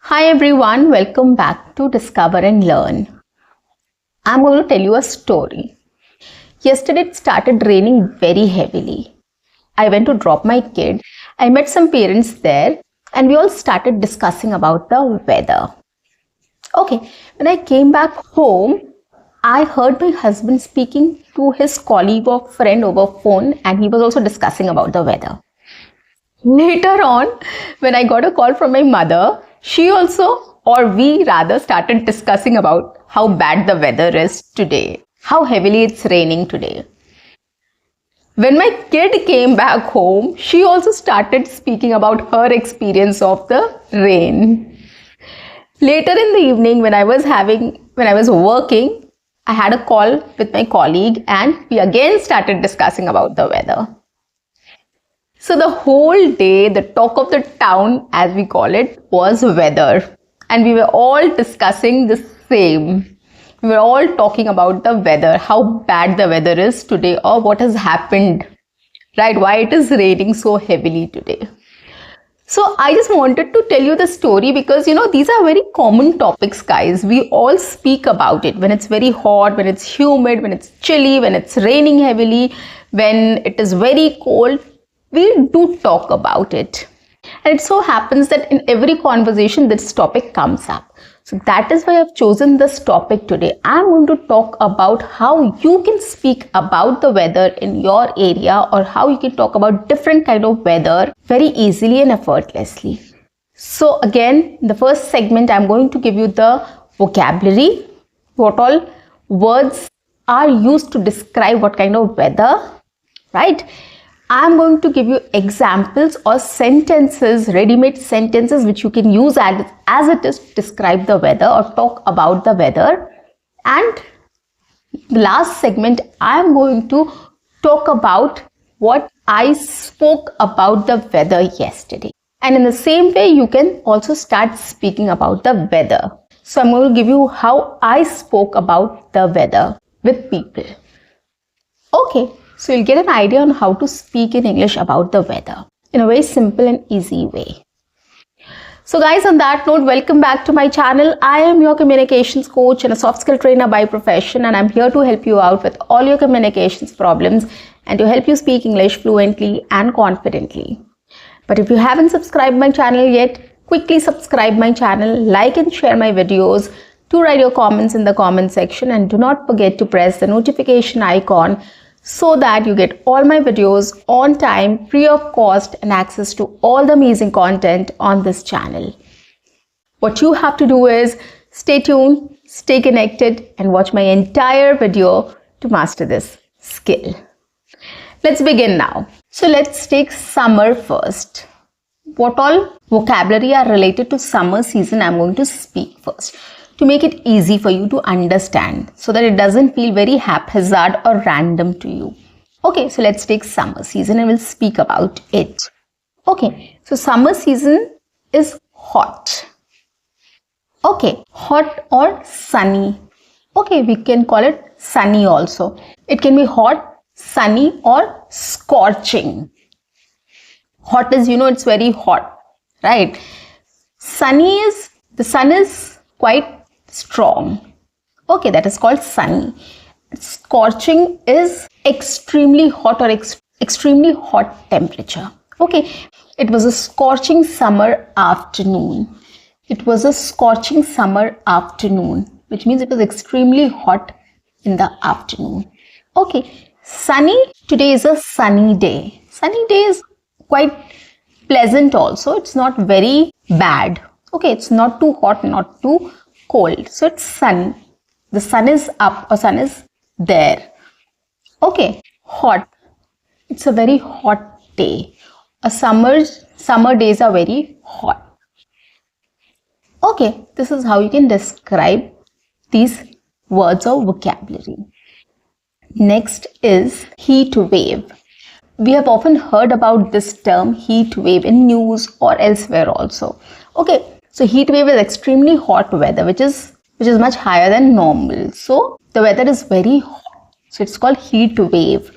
Hi everyone, welcome back to Discover and Learn. I'm going to tell you a story. Yesterday it started raining very heavily. I went to drop my kid. I met some parents there and we all started discussing about the weather. Okay, when I came back home, I heard my husband speaking to his colleague or friend over phone and he was also discussing about the weather. Later on, when I got a call from my mother, she also, or we rather, started discussing about how bad the weather is today, how heavily it's raining today. When my kid came back home, she also started speaking about her experience of the rain. Later in the evening, when I was working, I had a call with my colleague and we again started discussing about the weather. So the whole day, the talk of the town, as we call it, was weather. And we were all discussing the same. We were all talking about the weather, how bad the weather is today or what has happened, right? Why it is raining so heavily today. So I just wanted to tell you the story because, these are very common topics, guys. We all speak about it when it's very hot, when it's humid, when it's chilly, when it's raining heavily, when it is very cold. We do talk about it. And it so happens that in every conversation, this topic comes up. So that is why I've chosen this topic today. I'm going to talk about how you can speak about the weather in your area or how you can talk about different kind of weather very easily and effortlessly. So again, in the first segment, I'm going to give you the vocabulary. What all words are used to describe what kind of weather, right? I'm going to give you examples or sentences, ready-made sentences which you can use as it is to describe the weather or talk about the weather. And the last segment, I'm going to talk about what I spoke about the weather yesterday. And in the same way, you can also start speaking about the weather. So I'm going to give you how I spoke about the weather with people. Okay. So you'll get an idea on how to speak in English about the weather in a very simple and easy way. So guys, on that note, welcome back to my channel. I am your communications coach and a soft skill trainer by profession, and I'm here to help you out with all your communications problems and to help you speak English fluently and confidently. But if you haven't subscribed my channel yet, quickly subscribe my channel, like and share my videos, do write your comments in the comment section, and do not forget to press the notification icon so that you get all my videos on time, free of cost, and access to all the amazing content on this channel. What you have to do is stay tuned, stay connected, and watch my entire video to master this skill. Let's begin now. So let's take summer first. What all vocabulary are related to summer season I'm going to speak first, to make it easy for you to understand so that it doesn't feel very haphazard or random to you. Okay, so let's take summer season and we'll speak about it. Okay, so summer season is hot. Okay, hot or sunny. Okay, we can call it sunny also. It can be hot, sunny or scorching. Hot is, it's very hot, right? Sunny is, the sun is quite strong. Okay, that is called sunny. Scorching is extremely hot or extremely hot temperature. Okay, it was a scorching summer afternoon. It was a scorching summer afternoon, which means it was extremely hot in the afternoon. Okay, sunny, today is a sunny day. Sunny day is quite pleasant also. It's not very bad. Okay, it's not too hot, not too cold. So it's sunny. The sun is up or sun is there. Okay, hot. It's a very hot day. Summer days are very hot. Okay, this is how you can describe these words of vocabulary. Next is heat wave. We have often heard about this term heat wave in news or elsewhere also. Okay, so heat wave is extremely hot weather which is much higher than normal. So the weather is very hot. So it's called heat wave.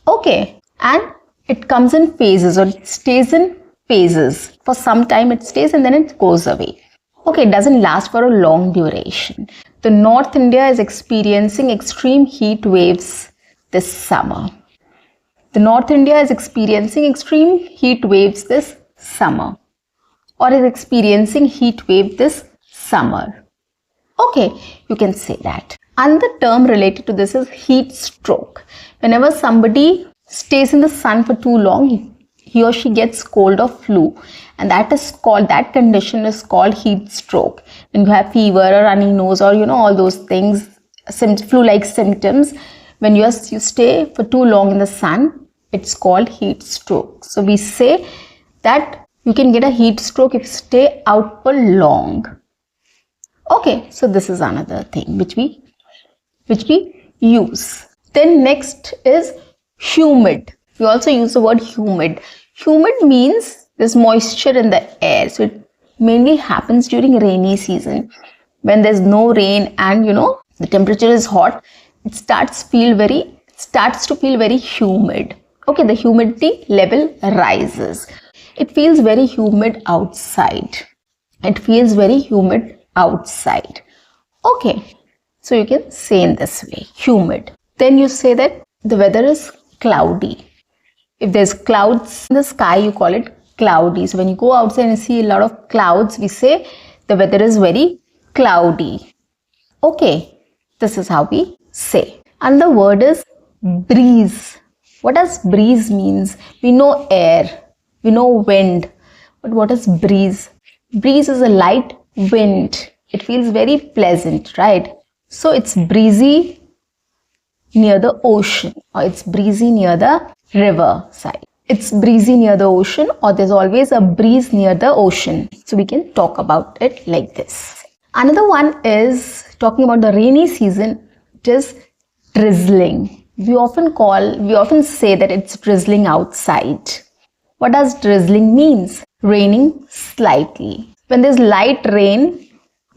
Okay, and it comes in phases or it stays in phases. For some time it stays and then it goes away. Okay, it doesn't last for a long duration. The North India is experiencing extreme heat waves this summer. The North India is experiencing extreme heat waves this summer, or is experiencing heat wave this summer. Okay, you can say that. Another term related to this is heat stroke. Whenever somebody stays in the sun for too long, he or she gets cold or flu, and that condition is called heat stroke. When you have fever or runny nose or all those things, flu-like symptoms, when you stay for too long in the sun, it's called heat stroke. So we say that you can get a heat stroke if you stay out for long. Okay, so this is another thing which we use. Then next is humid. We also use the word humid. Humid means there's moisture in the air. So it mainly happens during rainy season. When there's no rain and the temperature is hot, it starts to feel very humid. Okay, the humidity level rises. It feels very humid outside. Okay, so you can say in this way, humid. Then you say that the weather is cloudy. If there's clouds in the sky, you call it cloudy. So when you go outside and see a lot of clouds, we say the weather is very cloudy. Okay, this is how we say. And the word is breeze. What does breeze means? We know air, we know wind, but what is breeze? Breeze is a light wind. It feels very pleasant, right? So it's breezy near the ocean, or it's breezy near the river side. It's breezy near the ocean, or there's always a breeze near the ocean. So we can talk about it like this. Another one is talking about the rainy season. It is drizzling. We often say that it's drizzling outside. What does drizzling means? Raining slightly. When there's light rain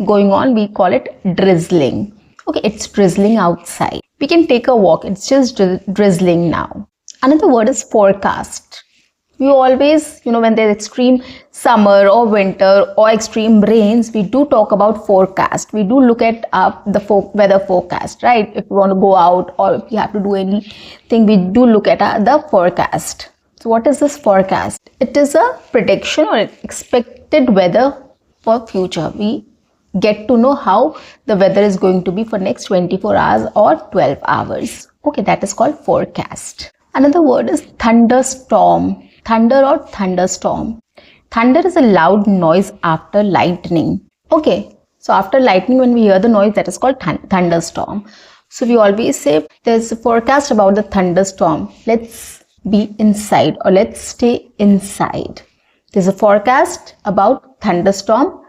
going on, we call it drizzling. Okay, it's drizzling outside. We can take a walk. It's just drizzling now. Another word is forecast. We always, when there's extreme summer or winter or extreme rains, we do talk about forecast. We do look at the weather forecast, right? If we want to go out or if we have to do anything, we do look at the forecast. So what is this forecast? It is a prediction or expected weather for future. We get to know how the weather is going to be for next 24 hours or 12 hours. Okay, that is called forecast. Another word is thunderstorm. Thunder or thunderstorm. Thunder is a loud noise after lightning. Okay, so after lightning, when we hear the noise, that is called thunderstorm. So we always say there's a forecast about the thunderstorm. Let's be inside or let's stay inside. There's a forecast about thunderstorm.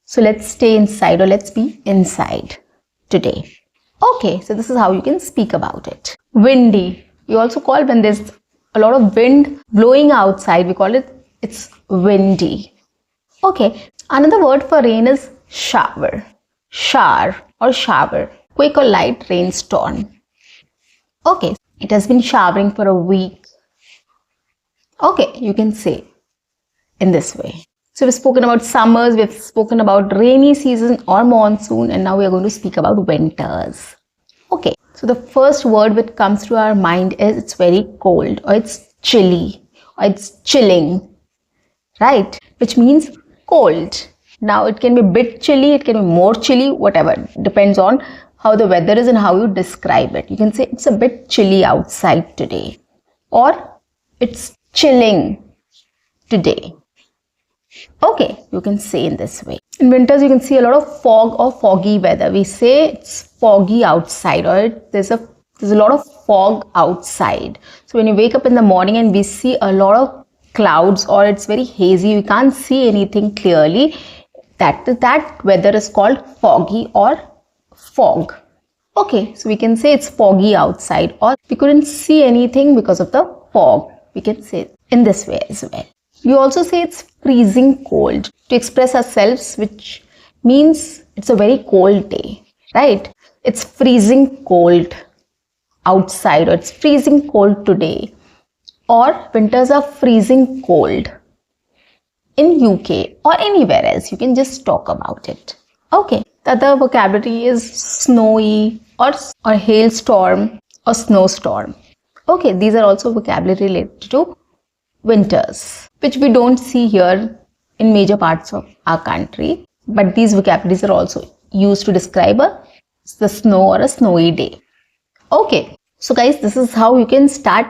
So let's stay inside or let's be inside today. Okay, so this is how you can speak about it. Windy. We also call when there's a lot of wind blowing outside, we call it's windy. Okay, another word for rain is shower. Shower or shower. Quick or light rainstorm. Okay, it has been showering for a week. Okay, you can say in this way. So we've spoken about summers, we've spoken about rainy season or monsoon, and now we are going to speak about winters. Okay, so the first word which comes to our mind is it's very cold, or it's chilly, or it's chilling, right? Which means cold. Now it can be a bit chilly, it can be more chilly, whatever. Depends on how the weather is and how you describe it. You can say it's a bit chilly outside today, or it's chilling today. Okay, you can say in this way. In winters, you can see a lot of fog or foggy weather. We say it's foggy outside, or there's a lot of fog outside. So when you wake up in the morning and we see a lot of clouds, or it's very hazy, we can't see anything clearly, that weather is called foggy or fog. Okay, so we can say it's foggy outside, or we couldn't see anything because of the fog. We can say in this way as well. We also say it's freezing cold to express ourselves, which means it's a very cold day, right? It's freezing cold outside, or it's freezing cold today, or winters are freezing cold. in UK or anywhere else. You can just talk about it. Okay. The other vocabulary is snowy or hailstorm or snowstorm. Okay, these are also vocabulary related to winters, which we don't see here in major parts of our country. But these vocabularies are also used to describe the snow or a snowy day. Okay, so guys, this is how you can start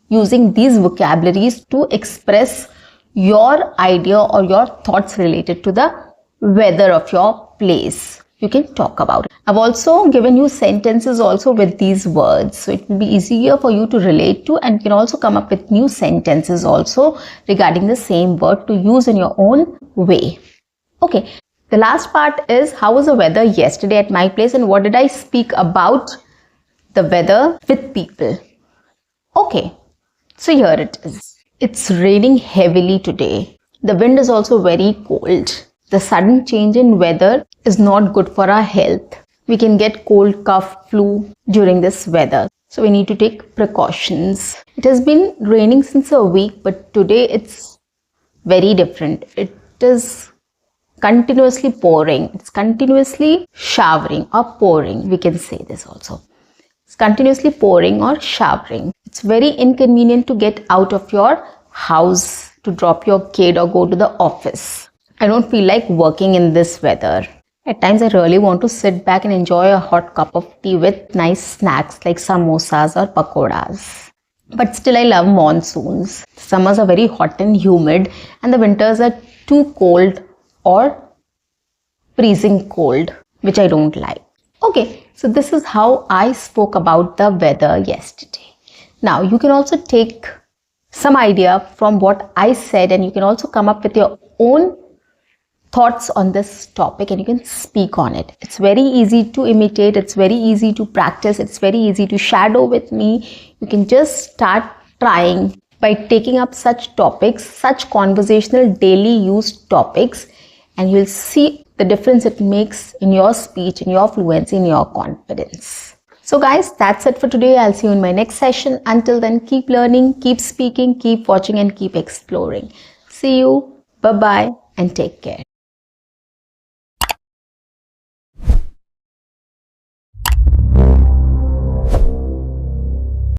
using these vocabularies to express your idea or your thoughts related to the weather of your place. You can talk about it. I've also given you sentences also with these words, so it will be easier for you to relate to, and you can also come up with new sentences also regarding the same word to use in your own way. Okay, the last part is how was the weather yesterday at my place and what did I speak about the weather with people. Okay, so here it is. It's raining heavily today. The wind is also very cold. The sudden change in weather is not good for our health. We can get cold, cough, flu during this weather. So we need to take precautions. It has been raining since a week, but today it's very different. It is continuously pouring. It's continuously showering or pouring. We can say this also. It's continuously pouring or showering. It's very inconvenient to get out of your house to drop your kid or go to the office. I don't feel like working in this weather. At times I really want to sit back and enjoy a hot cup of tea with nice snacks like samosas or pakoras. But still I love monsoons. Summers are very hot and humid and the winters are too cold or freezing cold, which I don't like. Okay, so this is how I spoke about the weather yesterday. Now you can also take some idea from what I said and you can also come up with your own thoughts on this topic and you can speak on it. It's very easy to imitate, it's very easy to practice, it's very easy to shadow with me. You can just start trying by taking up such topics, such conversational daily used topics, and you'll see the difference it makes in your speech, in your fluency, in your confidence. So guys, that's it for today. I'll see you in my next session. Until then, keep learning, keep speaking, keep watching and keep exploring. See you. Bye-bye and take care.